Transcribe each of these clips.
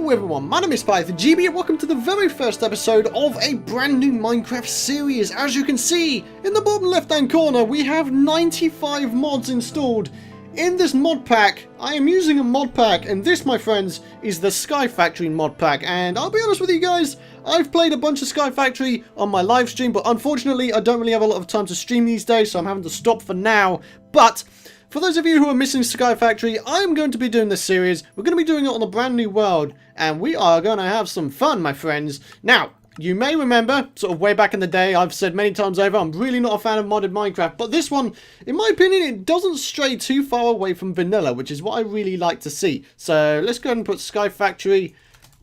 Hello everyone, my name is PythonGB and welcome to the very first episode of a brand new Minecraft series. As you can see, in the bottom left hand corner we have 95 mods installed. In this mod pack, I am using a mod pack, and this, my friends, is the SkyFactory Modpack. And I'll be honest with you guys, I've played a bunch of SkyFactory on my live stream, but unfortunately I don't really have a lot of time to stream these days, so I'm having to stop for now. But for those of you who are missing SkyFactory, I'm going to be doing this series. We're going to be doing it on a brand new world, and we are going to have some fun, my friends. Now, you may remember, sort of way back in the day, I've said many times over, I'm really not a fan of modded Minecraft, but this one, in my opinion, it doesn't stray too far away from vanilla, which is what I really like to see. So let's go ahead and put SkyFactory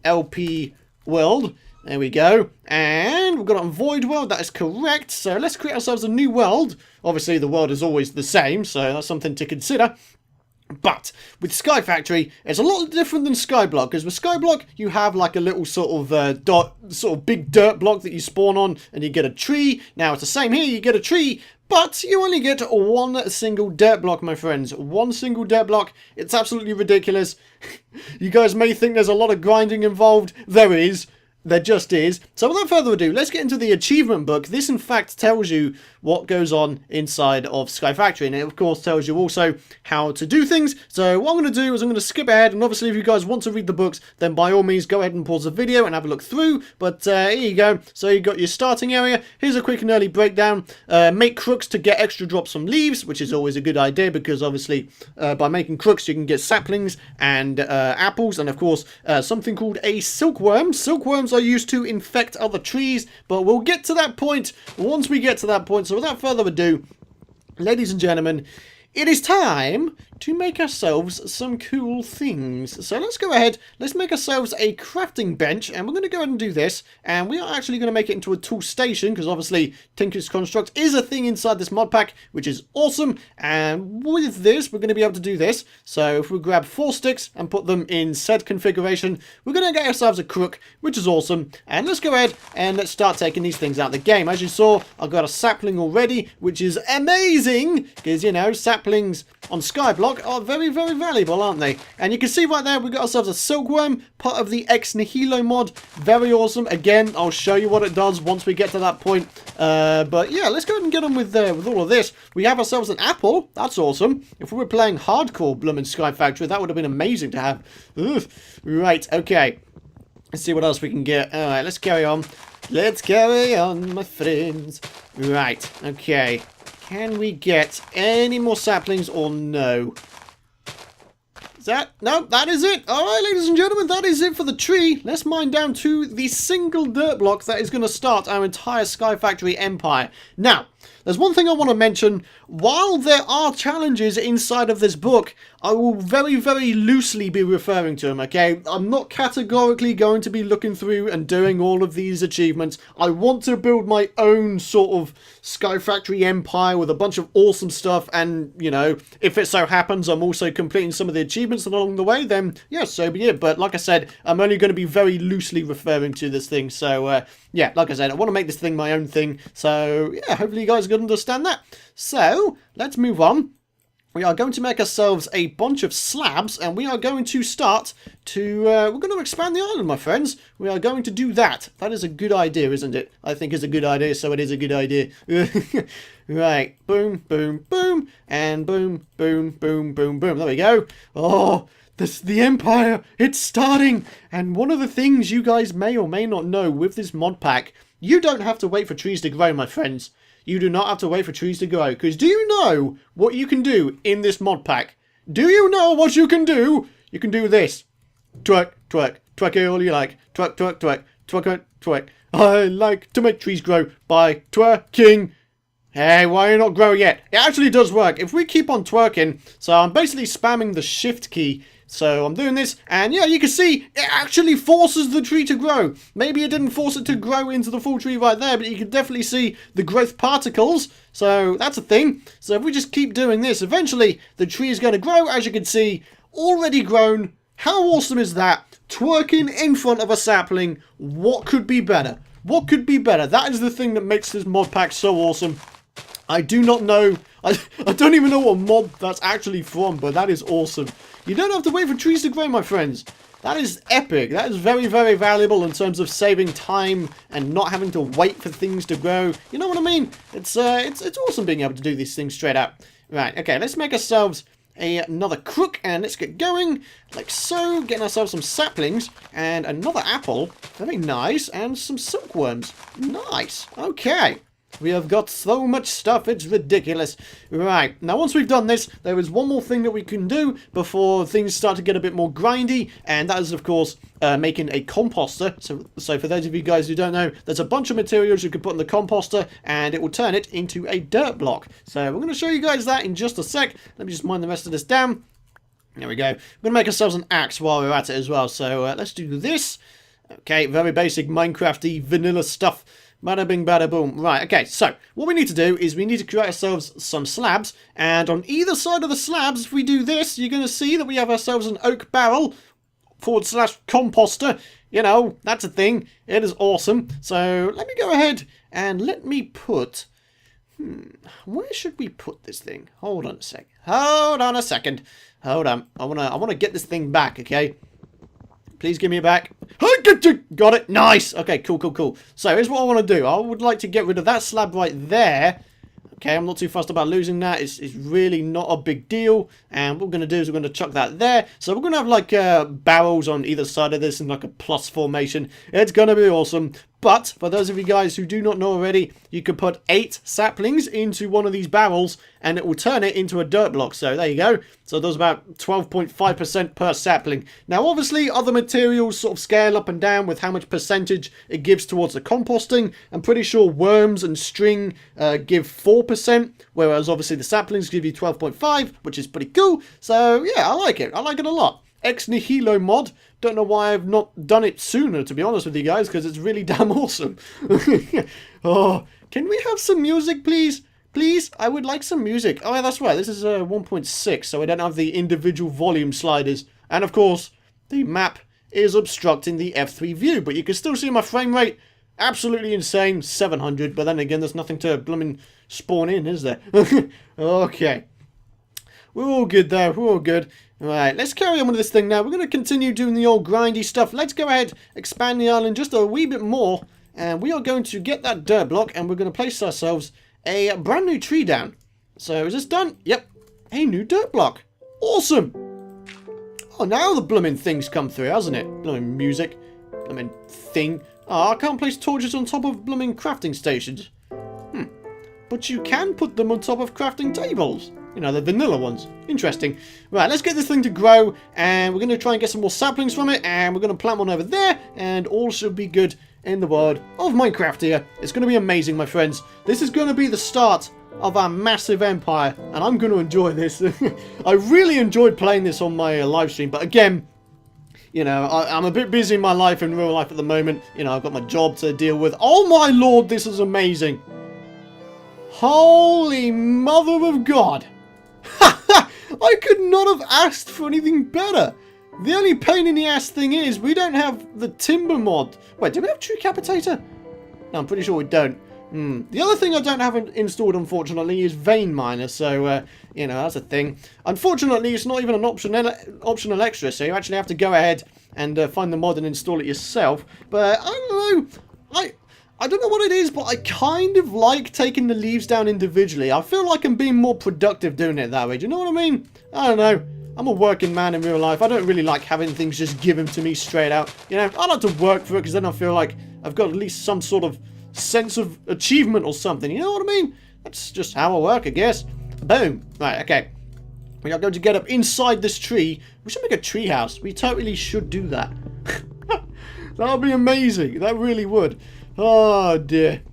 LP World. There we go. And we've got it on Void World, that is correct. So let's create ourselves a new world. Obviously, the world is always the same, so that's something to consider. But with SkyFactory, it's a lot different than Skyblock, because with Skyblock you have like a little sort of big dirt block that you spawn on, and you get a tree. Now it's the same here, you get a tree, but you only get one single dirt block, my friends. One single dirt block. It's absolutely ridiculous. You guys may think there's a lot of grinding involved. There is. There just is. So without further ado, let's get into the achievement book. This in fact tells you what goes on inside of SkyFactory, and it of course tells you also how to do things. So what I'm going to do is I'm going to skip ahead, and obviously if you guys want to read the books, then by all means go ahead and pause the video and have a look through. But here you go. So you've got your starting area. Here's a quick and early breakdown. Make crooks to get extra drops from leaves, which is always a good idea, because obviously by making crooks you can get saplings and apples, and of course something called a silkworm. Silkworms are used to infect other trees, but we'll get to that point once we get to that point. So without further ado, ladies and gentlemen, it is time to make ourselves some cool things. So let's go ahead, let's make ourselves a crafting bench, and we're going to go ahead and do this, and we are actually going to make it into a tool station, because obviously Tinker's Construct is a thing inside this mod pack, which is awesome. And with this we're going to be able to do this. So if we grab 4 sticks and put them in said configuration, we're going to get ourselves a crook, which is awesome. And let's go ahead and let's start taking these things out of the game. As you saw, I've got a sapling already, which is amazing, because you know, saplings on Skyblock are very, very valuable, aren't they? And you can see right there, we've got ourselves a silkworm, part of the Ex Nihilo mod. Very awesome. Again, I'll show you what it does once we get to that point. But yeah, let's go ahead and get on with all of this. We have ourselves an apple. That's awesome. If we were playing hardcore Bloomin' SkyFactory, that would have been amazing to have. Ugh. Right, okay. Let's see what else we can get. Alright, let's carry on. Let's carry on, my friends. Right, okay. Can we get any more saplings or no? Is that? No, that is it. Alright, ladies and gentlemen, that is it for the tree. Let's mine down to the single dirt block that is going to start our entire SkyFactory empire. Now, there's one thing I want to mention. While there are challenges inside of this book, I will very, very loosely be referring to them, okay? I'm not categorically going to be looking through and doing all of these achievements. I want to build my own sort of SkyFactory empire with a bunch of awesome stuff, and, you know, if it so happens I'm also completing some of the achievements along the way, then, yeah, so be it. But like I said, I'm only going to be very loosely referring to this thing, so, yeah, like I said, I want to make this thing my own thing, so, yeah, hopefully you guys can understand that. So, let's move on. We are going to make ourselves a bunch of slabs, and we are going to start to, we're going to expand the island, my friends. We are going to do that. That is a good idea, isn't it? I think it's a good idea, so it is a good idea. Right, boom, boom, boom, and boom, boom, boom, boom, boom. There we go. Oh, the empire, it's starting. And one of the things you guys may or may not know with this mod pack, you don't have to wait for trees to grow, my friends. You do not have to wait for trees to grow, because do you know what you can do in this mod pack? Do you know what you can do? You can do this. Twerk, twerk, twerk it all you like. Twerk, twerk, twerk, twerk, twerk, twerk. I like to make trees grow by twerking. Hey, why are you not growing yet? It actually does work. If we keep on twerking, so I'm basically spamming the shift key. So I'm doing this, and yeah, you can see it actually forces the tree to grow. Maybe it didn't force it to grow into the full tree right there, but you can definitely see the growth particles. So that's a thing. So if we just keep doing this, eventually the tree is going to grow, as you can see, already grown. How awesome is that? Twerking in front of a sapling. What could be better? What could be better? That is the thing that makes this mod pack so awesome. I do not know. I don't even know what mod that's actually from, but that is awesome. You don't have to wait for trees to grow, my friends. That is epic. That is very, very valuable in terms of saving time and not having to wait for things to grow. You know what I mean? It's awesome being able to do these things straight up. Right, okay, let's make ourselves another crook and let's get going. Like so, getting ourselves some saplings and another apple. Very nice. And some silkworms. Nice. Okay. We have got so much stuff, it's ridiculous. Right, now once we've done this, there is one more thing that we can do before things start to get a bit more grindy, and that is, of course, making a composter. So for those of you guys who don't know, there's a bunch of materials you can put in the composter, and it will turn it into a dirt block. So we're going to show you guys that in just a sec. Let me just mine the rest of this down. There we go. We're going to make ourselves an axe while we're at it as well, so let's do this. Okay, very basic Minecraft-y vanilla stuff. Bada bing, bada boom. Right, okay, so what we need to do is we need to create ourselves some slabs, and on either side of the slabs, if we do this, you're going to see that we have ourselves an oak barrel / composter. You know, that's a thing. It is awesome. So let me go ahead and let me put... where should we put this thing? Hold on a sec. Hold on a second. Hold on. I wanna get this thing back, okay? Please give me it back. Got it. Nice. Okay, cool. So here's what I want to do. I would like to get rid of that slab right there. Okay, I'm not too fussed about losing that. It's really not a big deal. And what we're going to do is we're going to chuck that there. So we're going to have like barrels on either side of this in like a plus formation. It's going to be awesome. But for those of you guys who do not know already, you can put 8 saplings into one of these barrels and it will turn it into a dirt block. So there you go. So there's about 12.5% per sapling. Now obviously other materials sort of scale up and down with how much percentage it gives towards the composting. I'm pretty sure worms and string give 4%, whereas obviously the saplings give you 12.5, which is pretty cool. So yeah, I like it. I like it a lot. Ex Nihilo mod. Don't know why I've not done it sooner, to be honest with you guys, because it's really damn awesome. Oh, can we have some music, please? Please? I would like some music. Oh, yeah, that's right. This is 1.6, so I don't have the individual volume sliders. And, of course, the map is obstructing the F3 view, but you can still see my frame rate. Absolutely insane, 700, but then again, there's nothing to blooming spawn in, is there? Okay. We're all good there. We're all good. Right, let's carry on with this thing now. We're going to continue doing the old grindy stuff. Let's go ahead, expand the island just a wee bit more. And we are going to get that dirt block and we're going to place ourselves a brand new tree down. So is this done? Yep. A new dirt block. Awesome. Oh, now the blooming thing's come through, hasn't it? Blooming music. Blooming thing. Oh, I can't place torches on top of blooming crafting stations. But you can put them on top of crafting tables. You know, the vanilla ones. Interesting. Right, let's get this thing to grow, and we're going to try and get some more saplings from it, and we're going to plant one over there, and all should be good in the world of Minecraft here. It's going to be amazing, my friends. This is going to be the start of our massive empire, and I'm going to enjoy this. I really enjoyed playing this on my live stream, but again, you know, I'm a bit busy in my life, in real life at the moment. You know, I've got my job to deal with. Oh my lord, this is amazing. Holy mother of God. I could not have asked for anything better. The only pain in the ass thing is we don't have the timber mod. Wait, do we have True Capitator? No, I'm pretty sure we don't. The other thing I don't have installed, unfortunately, is Veinminer, so, you know, that's a thing. Unfortunately, it's not even an optional extra, so you actually have to go ahead and find the mod and install it yourself. But, I don't know, I don't know what it is, but I kind of like taking the leaves down individually. I feel like I'm being more productive doing it that way. Do you know what I mean? I don't know. I'm a working man in real life. I don't really like having things just given to me straight out. You know, I like to work for it because then I feel like I've got at least some sort of sense of achievement or something. You know what I mean? That's just how I work, I guess. Boom. Right, okay. We are going to get up inside this tree. We should make a tree house. We totally should do that. That would be amazing. That really would. Oh dear.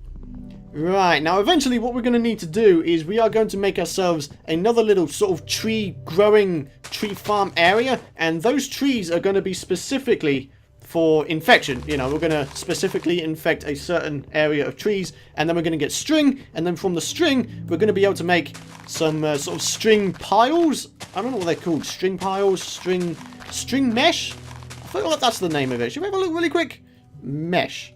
Right, now eventually what we're going to need to do is we are going to make ourselves another little sort of tree growing tree farm area, and those trees are going to be specifically for infection. You know, we're going to specifically infect a certain area of trees, and then we're going to get string, and then from the string we're going to be able to make some sort of string piles. I don't know what they're called. String piles, string mesh. I feel like that's the name of it. Should we have a look really quick? Mesh.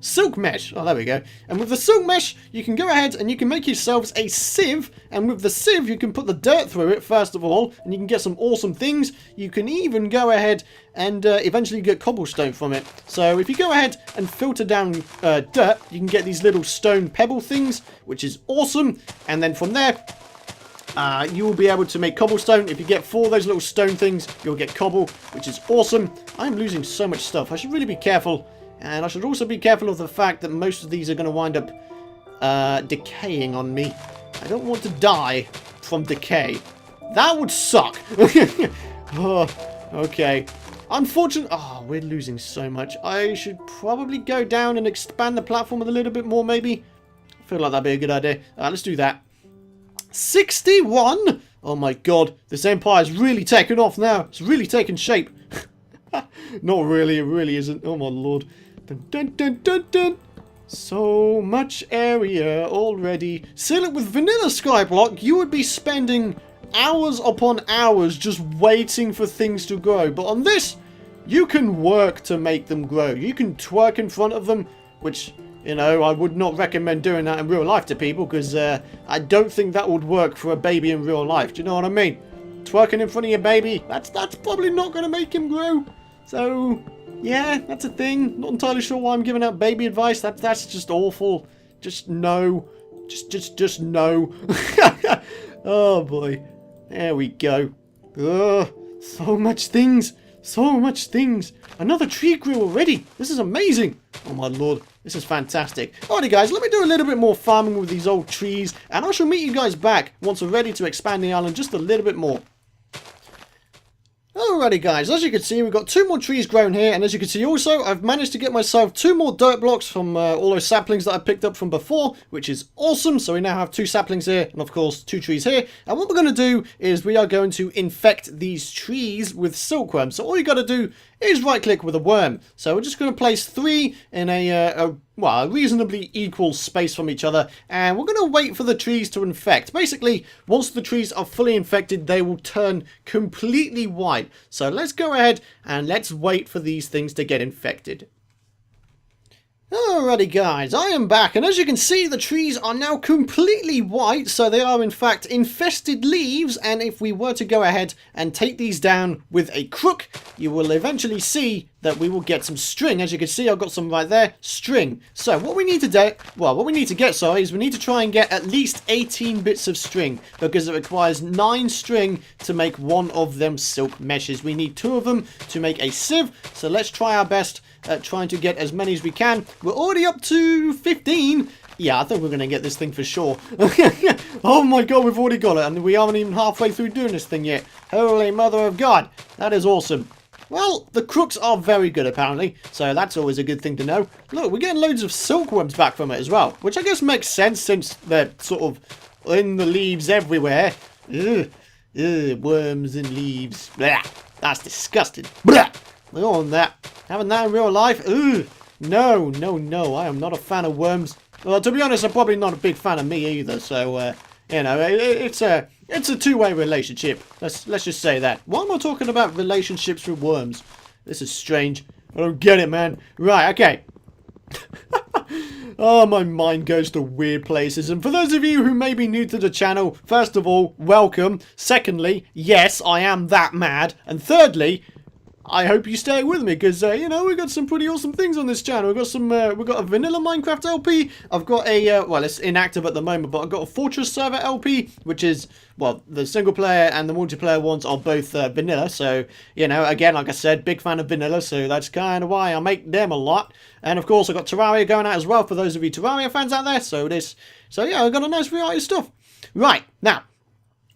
silk mesh. Oh, there we go. And with the silk mesh, you can go ahead and you can make yourselves a sieve. And with the sieve, you can put the dirt through it, first of all. And you can get some awesome things. You can even go ahead and eventually get cobblestone from it. So if you go ahead and filter down dirt, you can get these little stone pebble things, which is awesome. And then from there, you will be able to make cobblestone. If you get 4 of those little stone things, you'll get cobble, which is awesome. I'm losing so much stuff. I should really be careful. And I should also be careful of the fact that most of these are going to wind up decaying on me. I don't want to die from decay. That would suck. Oh, okay. Unfortunately, oh, we're losing so much. I should probably go down and expand the platform a little bit more, maybe. I feel like that'd be a good idea. Let's do that. 61? Oh my god, this empire's really taken off now. It's really taken shape. Not really, it really isn't. Oh my lord. Dun, dun, dun, dun, dun. So much area already. Seal it with vanilla skyblock, you would be spending hours upon hours just waiting for things to grow. But on this, you can work to make them grow. You can twerk in front of them, which, you know, I would not recommend doing that in real life to people, because I don't think that would work for a baby in real life. Do you know what I mean? Twerking in front of your baby, that's probably not going to make him grow. So, yeah, that's a thing. Not entirely sure why I'm giving out baby advice. That's just awful. Just no. Just no. Oh boy. There we go. Ugh. So much things. So much things. Another tree grew already. This is amazing. Oh my lord. This is fantastic. Alrighty guys, let me do a little bit more farming with these old trees. And I shall meet you guys back once we're ready to expand the island just a little bit more. Alrighty guys, as you can see, we've got 2 more trees grown here, and as you can see also, I've managed to get myself 2 more dirt blocks from all those saplings that I picked up from before, which is awesome. So we now have 2 saplings here, and of course 2 trees here. And what we're going to do is we are going to infect these trees with silkworms. So all you got to do is right click with a worm. So we're just going to place 3 in a reasonably equal space from each other, and we're going to wait for the trees to infect. Basically, once the trees are fully infected, they will turn completely white. So let's go ahead and let's wait for these things to get infected. Alrighty guys, I am back, and as you can see, the trees are now completely white, so they are in fact infested leaves. And if we were to go ahead and take these down with a crook, you will eventually see that we will get some string. As you can see, I've got some right there, string. So what we need to do, what we need to get, sorry, is we need to try and get at least 18 bits of string, because it requires 9 string to make 1 of them silk meshes. We need 2 of them to make a sieve, so let's try our best at trying to get as many as we can. We're already up to 15. Yeah, I think we're going to get this thing for sure. Oh my god, we've already got it, and we aren't even halfway through doing this thing yet. Holy mother of god, that is awesome. Well, the crooks are very good apparently, so that's always a good thing to know. Look, we're getting loads of silkworms back from it as well, which I guess makes sense since they're sort of in the leaves everywhere. Ugh, ugh, worms and leaves. Blah, that's disgusting. Blah. I don't want that. Having that in real life? Ugh. No, no, no. I am not a fan of worms. Well, to be honest, I'm probably not a big fan of me either. So, you know, it's a two-way relationship. Let's just say that. Why am I talking about relationships with worms? This is strange. I don't get it, man. Right, okay. Oh, my mind goes to weird places. And for those of you who may be new to the channel, first of all, welcome. Secondly, yes, I am that mad. And thirdly, I hope you stay with me, because, you know, we've got some pretty awesome things on this channel. We've got some, we've got a vanilla Minecraft LP. I've got a, well, it's inactive at the moment, but I've got a Fortress server LP, which is, well, the single player and the multiplayer ones are both vanilla. So, you know, again, like I said, big fan of vanilla, so that's kind of why I make them a lot. And, of course, I've got Terraria going out as well, for those of you Terraria fans out there. So, yeah, I've got a nice variety of stuff. Right, now,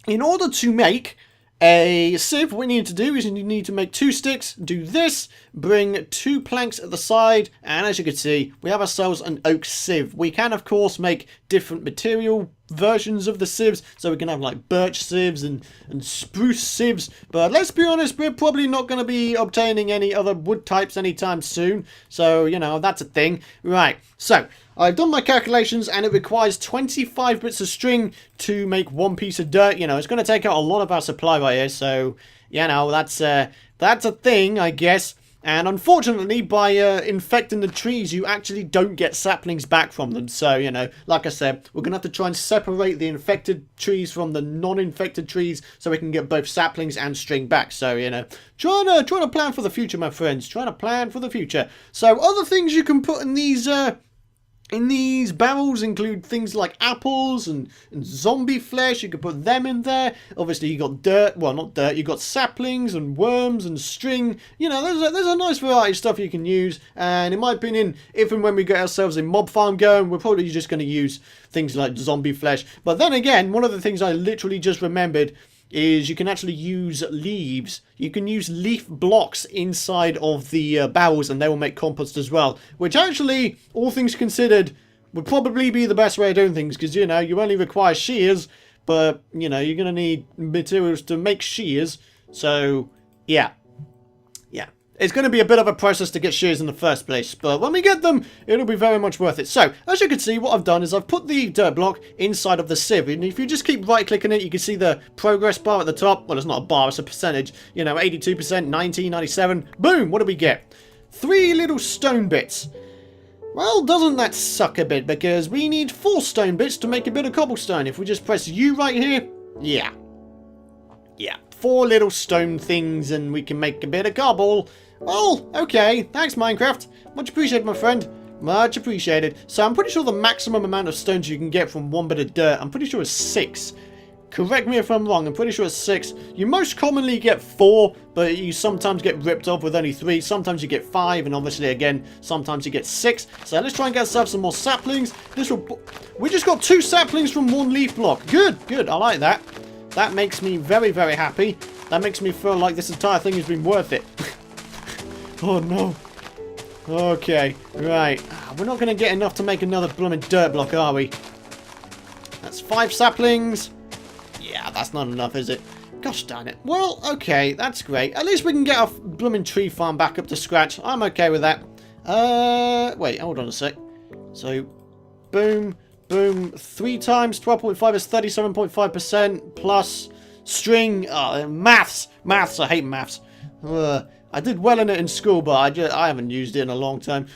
in order to make a sieve, what we need to do is you need to make 2 sticks, do this, bring 2 planks at the side, and as you can see, we have ourselves an oak sieve. We can, of course, make different material versions of the sieves, so we can have like birch sieves and spruce sieves, but let's be honest, we're probably not going to be obtaining any other wood types anytime soon, so, you know, that's a thing. Right, so I've done my calculations, and it requires 25 bits of string to make 1 piece of dirt. You know, it's going to take out a lot of our supply right here, so, you know, that's a thing, I guess. And unfortunately, by infecting the trees, you actually don't get saplings back from them. So, you know, like I said, we're going to have to try and separate the infected trees from the non-infected trees so we can get both saplings and string back. So, you know, trying to plan for the future, my friends. Trying to plan for the future. So, other things you can put in these barrels include things like apples and zombie flesh. You could put them in there. Obviously, you got dirt. Well, not dirt. You got saplings and worms and string. You know, there's a nice variety of stuff you can use. And in my opinion, if and when we get ourselves a mob farm going, we're probably just going to use things like zombie flesh. But then again, one of the things I literally just remembered is you can actually use leaves. You can use leaf blocks inside of the barrels and they will make compost as well. Which actually, all things considered, would probably be the best way of doing things. Because, you know, you only require shears, but, you know, you're going to need materials to make shears. So, yeah. It's going to be a bit of a process to get shears in the first place, but when we get them, it'll be very much worth it. So, as you can see, what I've done is I've put the dirt block inside of the sieve, and if you just keep right-clicking it, you can see the progress bar at the top. Well, it's not a bar, it's a percentage. You know, 82%, 90, 97. Boom! What do we get? 3 little stone bits. Well, doesn't that suck a bit, because we need 4 stone bits to make a bit of cobblestone. If we just press U right here, yeah. 4 little stone things, and we can make a bit of cobble. Well, okay. Thanks, Minecraft. Much appreciated, my friend. Much appreciated. So I'm pretty sure the maximum amount of stones you can get from 1 bit of dirt, I'm pretty sure it's 6. Correct me if I'm wrong. I'm pretty sure it's 6. You most commonly get 4, but you sometimes get ripped off with only 3. Sometimes you get 5, and obviously, again, sometimes you get 6. So let's try and get ourselves some more saplings. We just got 2 saplings from 1 leaf block. Good. I like that. That makes me very, very happy. That makes me feel like this entire thing has been worth it. Oh, no. Okay, right. We're not going to get enough to make another blooming dirt block, are we? That's 5 saplings. Yeah, that's not enough, is it? Gosh darn it. Well, okay, that's great. At least we can get our blooming tree farm back up to scratch. I'm okay with that. Wait, hold on a sec. So, boom, boom. 3 times 12.5 is 37.5% plus string. Maths. I hate maths. I did well in it in school, but I haven't used it in a long time.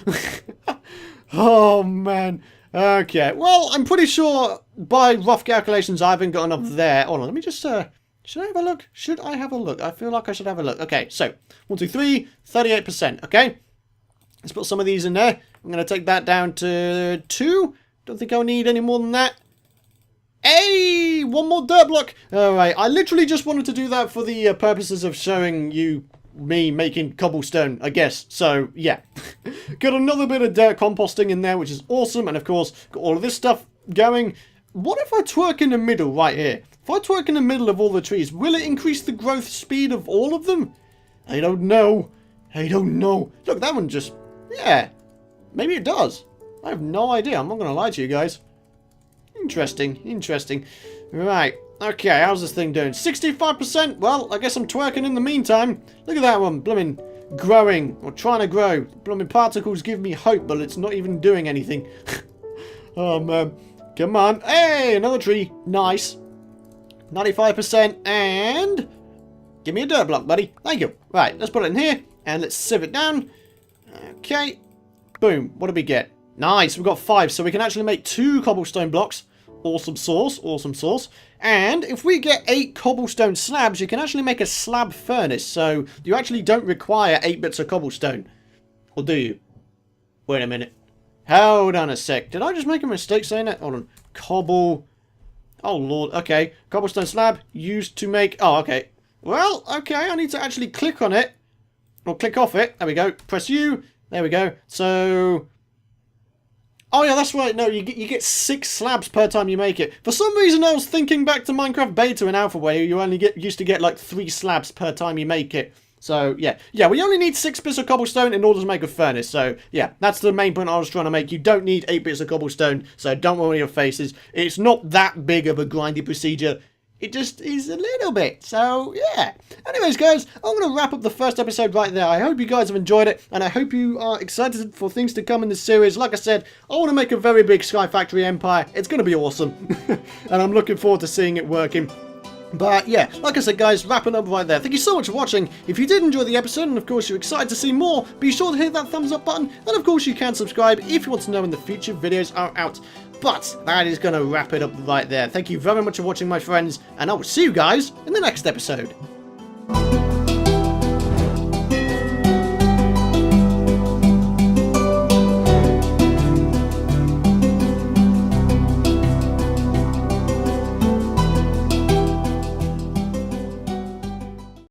Oh, man. Okay. Well, I'm pretty sure by rough calculations, I haven't got enough there. Hold on. Let me just... should I have a look? Should I have a look? I feel like I should have a look. Okay. So, 1, 2, 3, 38%. Okay. Let's put some of these in there. I'm going to take that down to 2. Don't think I'll need any more than that. Hey! 1 more dirt block. Alright. I literally just wanted to do that for the purposes of showing you me making cobblestone, I guess. So, yeah. Got another bit of dirt composting in there, which is awesome. And, of course, got all of this stuff going. What if I twerk in the middle right here? If I twerk in the middle of all the trees, will it increase the growth speed of all of them? I don't know. Look, that one just... Yeah. Maybe it does. I have no idea. I'm not going to lie to you guys. Interesting. Right. Okay, how's this thing doing? 65%? Well, I guess I'm twerking in the meantime. Look at that one. Blooming growing. Or trying to grow. Blooming particles give me hope, but it's not even doing anything. Oh, man. Come on. Hey, another tree. Nice. 95%. And... give me a dirt block, buddy. Thank you. Right, let's put it in here. And let's sieve it down. Okay. Boom. What do we get? Nice. We've got 5. So we can actually make 2 cobblestone blocks. Awesome sauce. And if we get 8 cobblestone slabs, you can actually make a slab furnace. So you actually don't require 8 bits of cobblestone. Or do you? Wait a minute. Hold on a sec. Did I just make a mistake saying that? Hold on. Cobble. Oh, Lord. Okay. Cobblestone slab used to make... Oh, okay. Well, okay. I need to actually click on it. Or click off it. There we go. Press U. There we go. So... Oh yeah, that's right. No, you get 6 slabs per time you make it. For some reason, I was thinking back to Minecraft Beta and Alpha, where you only used to get like 3 slabs per time you make it. So yeah, we only need 6 bits of cobblestone in order to make a furnace. So yeah, that's the main point I was trying to make. You don't need 8 bits of cobblestone, so don't worry your faces. It's not that big of a grindy procedure. It just is a little bit. So, yeah. Anyways, guys, I'm going to wrap up the first episode right there. I hope you guys have enjoyed it, and I hope you are excited for things to come in this series. Like I said, I want to make a very big SkyFactory empire. It's going to be awesome. And I'm looking forward to seeing it working. But yeah, like I said guys, wrapping up right there. Thank you so much for watching. If you did enjoy the episode and of course you're excited to see more, be sure to hit that thumbs up button, and of course you can subscribe if you want to know when the future videos are out. But that is going to wrap it up right there. Thank you very much for watching my friends, and I will see you guys in the next episode.